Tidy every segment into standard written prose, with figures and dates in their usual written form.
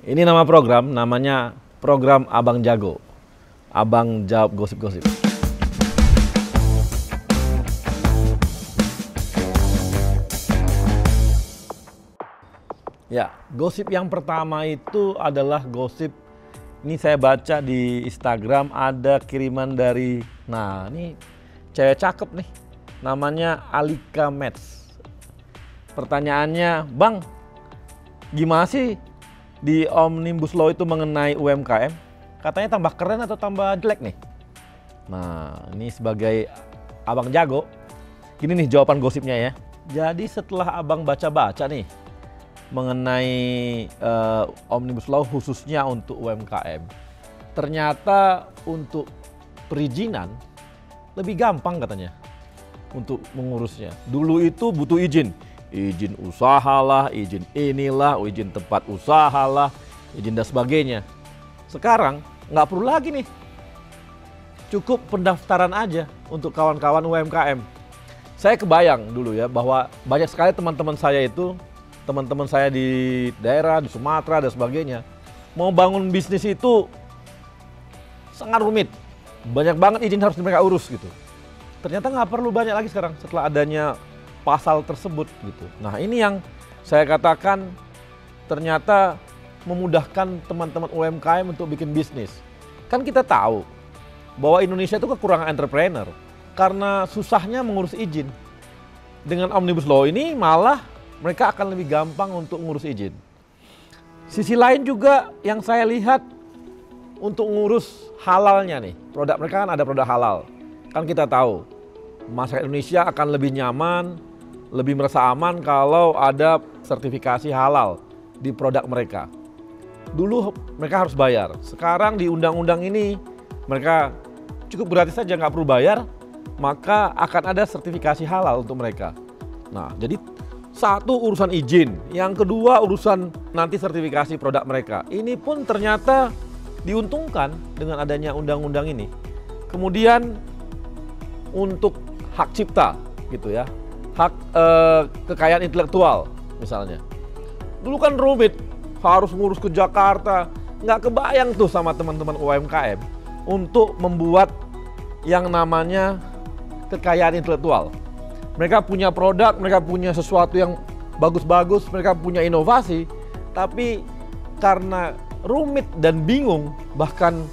Ini nama program, namanya program Abang Jago. Abang jawab gosip-gosip. Ya, gosip yang pertama itu adalah gosip. Ini saya baca di Instagram ada kiriman dari, nah ini cewek cakep nih. Namanya Alika Mets. Pertanyaannya, Bang, gimana sih di Omnibus Law itu mengenai UMKM? Katanya tambah keren atau tambah jelek nih? Nah, ini sebagai Abang Jago, gini nih jawaban gosipnya ya. Jadi setelah Abang baca-baca nih mengenai Omnibus Law khususnya untuk UMKM, ternyata untuk perizinan lebih gampang katanya untuk mengurusnya. Dulu itu butuh izin usaha lah, izin inilah, izin tempat usaha lah, izin dan sebagainya. Sekarang nggak perlu lagi nih, cukup pendaftaran aja untuk kawan-kawan UMKM. Saya kebayang dulu ya bahwa banyak sekali teman-teman saya di daerah, di Sumatera dan sebagainya, mau bangun bisnis itu sangat rumit, banyak banget izin harus mereka urus gitu. Ternyata nggak perlu banyak lagi sekarang setelah adanya pasal tersebut gitu. Nah, ini yang saya katakan ternyata memudahkan teman-teman UMKM untuk bikin bisnis. Kan kita tahu bahwa Indonesia itu kekurangan entrepreneur karena susahnya mengurus izin. Dengan Omnibus Law ini malah mereka akan lebih gampang untuk ngurus izin. Sisi lain juga yang saya lihat untuk ngurus halalnya nih. Produk mereka kan ada produk halal. Kan kita tahu masyarakat Indonesia akan lebih nyaman, lebih merasa aman kalau ada sertifikasi halal di produk mereka. Dulu mereka harus bayar, sekarang di undang-undang ini mereka cukup gratis saja, nggak perlu bayar, maka akan ada sertifikasi halal untuk mereka. Nah, jadi satu urusan izin, yang kedua urusan nanti sertifikasi produk mereka. Ini pun ternyata diuntungkan dengan adanya undang-undang ini. Kemudian untuk hak cipta gitu ya, hak kekayaan intelektual misalnya. Dulu kan rumit, harus ngurus ke Jakarta, nggak kebayang tuh sama teman-teman UMKM untuk membuat yang namanya kekayaan intelektual. Mereka punya produk, mereka punya sesuatu yang bagus-bagus, mereka punya inovasi, tapi karena rumit dan bingung, bahkan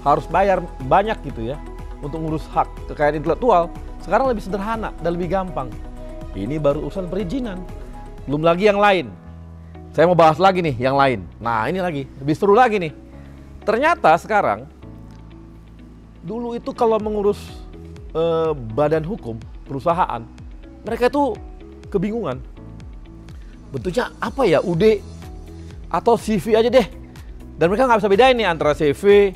harus bayar banyak gitu ya untuk ngurus hak kekayaan intelektual, sekarang lebih sederhana dan lebih gampang. Ini baru urusan perizinan, belum lagi yang lain. Saya mau bahas lagi nih yang lain. Nah, ini lagi, lebih seru lagi nih. Ternyata sekarang, dulu itu kalau mengurus badan hukum perusahaan, mereka itu kebingungan. Bentuknya apa ya, UD atau CV aja deh. Dan mereka nggak bisa bedain nih antara CV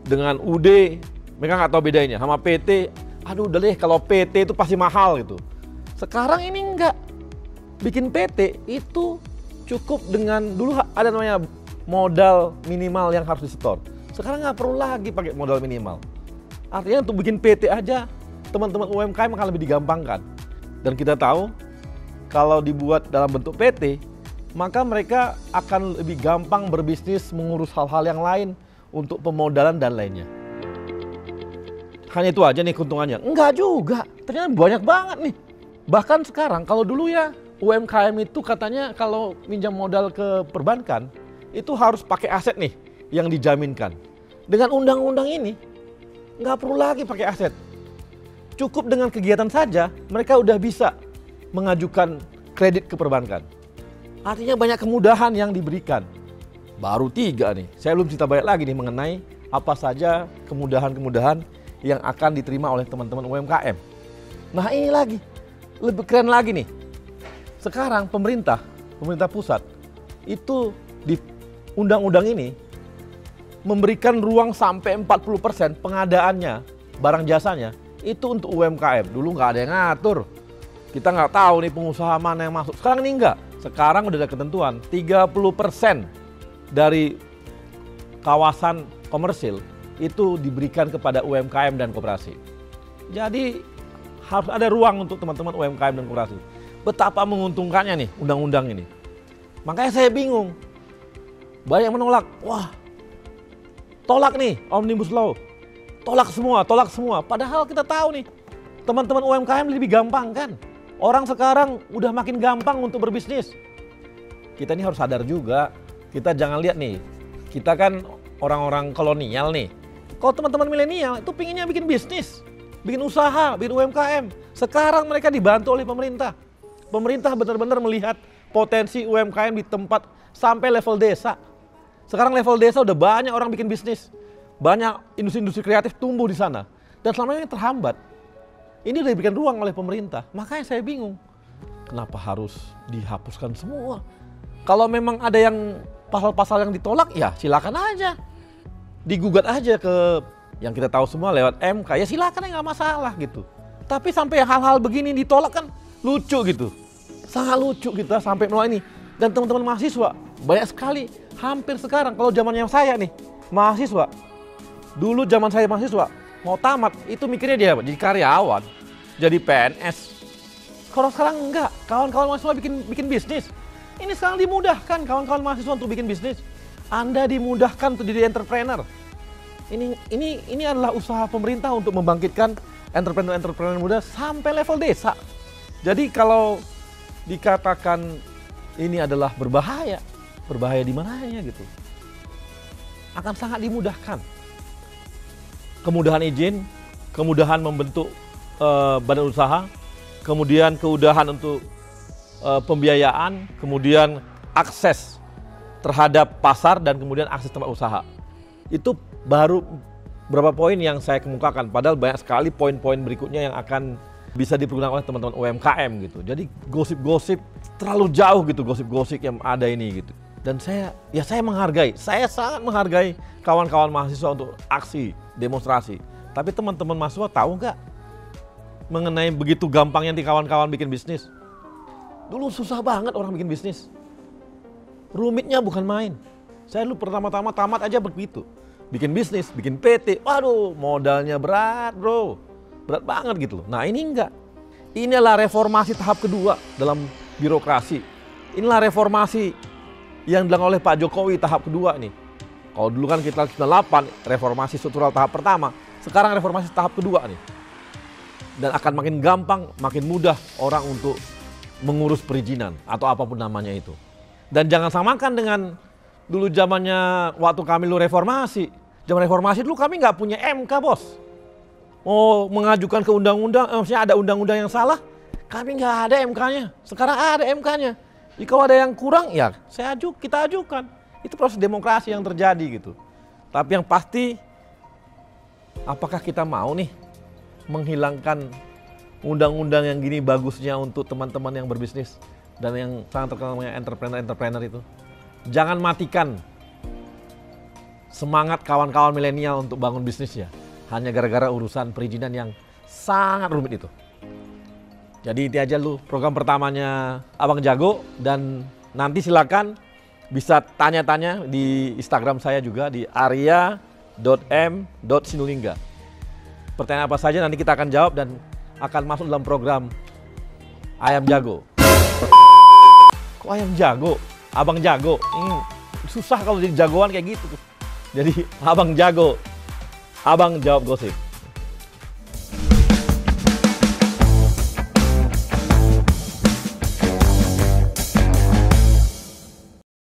dengan UD. Mereka nggak tahu bedanya sama PT. Aduh udah deh, kalau PT itu pasti mahal gitu. Sekarang ini enggak. Bikin PT itu cukup dengan, dulu ada namanya modal minimal yang harus disetor. Sekarang nggak perlu lagi pakai modal minimal. Artinya untuk bikin PT aja, teman-teman UMKM akan lebih digampangkan. Dan kita tahu, kalau dibuat dalam bentuk PT, maka mereka akan lebih gampang berbisnis, mengurus hal-hal yang lain untuk pemodalan dan lainnya. Hanya itu aja nih keuntungannya? Enggak juga, ternyata banyak banget nih. Bahkan sekarang kalau dulu ya UMKM itu katanya kalau minjam modal ke perbankan itu harus pakai aset nih yang dijaminkan. Dengan undang-undang ini nggak perlu lagi pakai aset. Cukup dengan kegiatan saja mereka udah bisa mengajukan kredit ke perbankan. Artinya banyak kemudahan yang diberikan. Baru 3 nih, saya belum cerita banyak lagi nih mengenai apa saja kemudahan-kemudahan yang akan diterima oleh teman-teman UMKM. Nah ini lagi, lebih keren lagi nih. Sekarang pemerintah pusat itu di undang-undang ini memberikan ruang sampai 40% pengadaannya, barang jasanya, itu untuk UMKM. Dulu nggak ada yang ngatur. Kita nggak tahu nih pengusaha mana yang masuk. Sekarang ini enggak. Sekarang udah ada ketentuan, 30% dari kawasan komersil itu diberikan kepada UMKM dan koperasi. Jadi harus ada ruang untuk teman-teman UMKM dan koperasi. Betapa menguntungkannya nih undang-undang ini. Makanya saya bingung. Banyak yang menolak. Wah, tolak nih Omnibus Law. Tolak semua. Padahal kita tahu nih, teman-teman UMKM lebih gampang kan. Orang sekarang udah makin gampang untuk berbisnis. Kita ini harus sadar juga, kita jangan lihat nih, kita kan orang-orang kolonial nih. Kalau teman-teman milenial itu pinginnya bikin bisnis, bikin usaha, bikin UMKM. Sekarang mereka dibantu oleh pemerintah. Pemerintah benar-benar melihat potensi UMKM di tempat sampai level desa. Sekarang level desa udah banyak orang bikin bisnis. Banyak industri-industri kreatif tumbuh di sana. Dan selama ini terhambat. Ini udah diberikan ruang oleh pemerintah. Makanya saya bingung, kenapa harus dihapuskan semua? Kalau memang ada yang pasal-pasal yang ditolak, ya silakan aja. Digugat aja ke yang kita tahu semua lewat MK, ya silakan, ya nggak masalah gitu. Tapi sampai hal-hal begini ditolak kan lucu gitu. Sangat lucu kita sampai mulai ini. Dan teman-teman mahasiswa, banyak sekali, hampir sekarang kalau zamannya saya nih, mahasiswa. Dulu zaman saya mahasiswa, mau tamat, itu mikirnya dia jadi karyawan, jadi PNS. Kalau sekarang enggak, kawan-kawan mahasiswa bikin bisnis. Ini sekarang dimudahkan kawan-kawan mahasiswa untuk bikin bisnis. Anda dimudahkan untuk jadi entrepreneur. Ini adalah usaha pemerintah untuk membangkitkan entrepreneur muda sampai level desa. Jadi kalau dikatakan ini adalah berbahaya di mananya gitu. Akan sangat dimudahkan. Kemudahan izin, kemudahan membentuk badan usaha, kemudian kemudahan untuk pembiayaan, kemudian akses terhadap pasar, dan kemudian akses tempat usaha. Itu baru beberapa poin yang saya kemukakan, padahal banyak sekali poin-poin berikutnya yang akan bisa dipergunakan oleh teman-teman UMKM gitu. Jadi gosip-gosip terlalu jauh gitu, gosip-gosip yang ada ini gitu. Dan saya sangat menghargai kawan-kawan mahasiswa untuk aksi, demonstrasi. Tapi teman-teman mahasiswa tahu nggak mengenai begitu gampangnya di kawan-kawan bikin bisnis? Dulu susah banget orang bikin bisnis. Rumitnya bukan main. Saya dulu pertama-tama tamat aja begitu. Bikin bisnis, bikin PT, waduh modalnya berat bro. Berat banget gitu. Nah ini enggak. Inilah reformasi tahap kedua dalam birokrasi. Inilah reformasi yang dilakukan oleh Pak Jokowi tahap kedua nih. Kalau dulu kan kita 98, reformasi struktural tahap pertama. Sekarang reformasi tahap kedua nih. Dan akan makin gampang, makin mudah orang untuk mengurus perizinan atau apapun namanya itu. Dan jangan samakan dengan dulu zamannya waktu kami dulu reformasi. Zaman reformasi dulu kami nggak punya MK bos. Mau mengajukan ke undang-undang, maksudnya ada undang-undang yang salah, kami nggak ada MK-nya. Sekarang ada MK-nya. Jadi kalau ada yang kurang, ya kita ajukan. Itu proses demokrasi yang terjadi gitu. Tapi yang pasti, apakah kita mau nih menghilangkan undang-undang yang gini bagusnya untuk teman-teman yang berbisnis dan yang sangat terkenal dengan entrepreneur itu? Jangan matikan semangat kawan-kawan milenial untuk bangun bisnisnya hanya gara-gara urusan perizinan yang sangat rumit itu. Jadi itu aja lu program pertamanya Abang Jago, dan nanti silakan bisa tanya-tanya di Instagram saya juga di arya.m.sinulinga. Pertanyaan apa saja nanti kita akan jawab dan akan masuk dalam program Ayam Jago. Kok Ayam Jago? Abang Jago. Susah kalau jadi jagoan kayak gitu. Jadi Abang Jago. Abang jawab gosip.